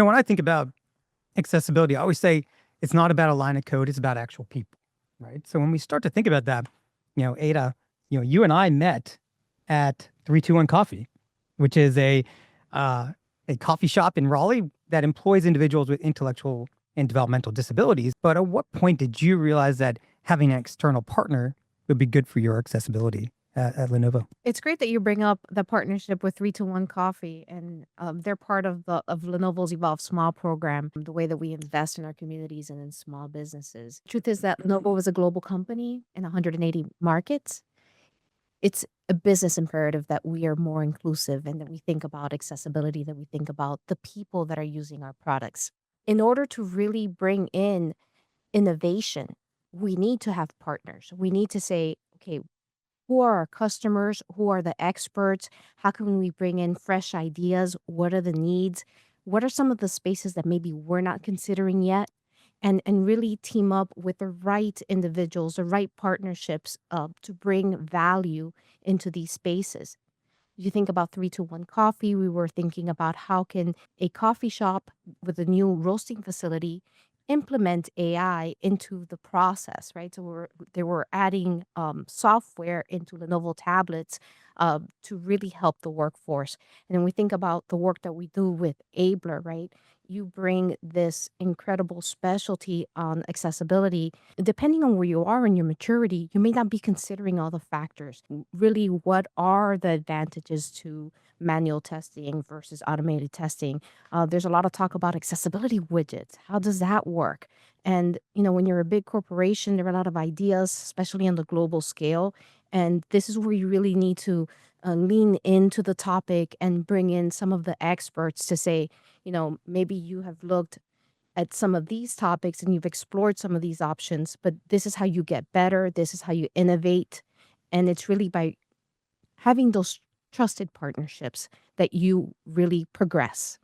When I think about accessibility, I always say it's not about a line of code, it's about actual people, right? So when we start to think about that, Ada, you and I met at 321 Coffee, which is a coffee shop in Raleigh that employs individuals with intellectual and developmental disabilities. But at what point did you realize that having an external partner would be good for your accessibility at Lenovo? It's great that you bring up the partnership with 321 Coffee, and they're part of the of Lenovo's Evolve Small program, the way that we invest in our communities and in small businesses. Truth is that Lenovo is a global company in 180 markets. It's a business imperative that we are more inclusive and that we think about accessibility, that we think about the people that are using our products. In order to really bring in innovation, we need to have partners. We need to say, okay, who are our customers? Who are the experts? How can we bring in fresh ideas? What are the needs? What are some of the spaces that maybe we're not considering yet? And really team up with the right individuals, the right partnerships to bring value into these spaces. You think about 321 Coffee, we were thinking about how can a coffee shop with a new roasting facility implement AI into the process, right? So they were adding software into Lenovo tablets to really help the workforce. And then we think about the work that we do with Abler, right? You bring this incredible specialty on accessibility. Depending on where you are in your maturity, you may not be considering all the factors. Really, what are the advantages to manual testing versus automated testing? There's a lot of talk about accessibility widgets. How does that work? And when you're a big corporation, there are a lot of ideas, especially on the global scale. And this is where you really need to lean into the topic and bring in some of the experts to say, maybe you have looked at some of these topics and you've explored some of these options, but this is how you get better. This is how you innovate. And it's really by having those trusted partnerships that you really progress.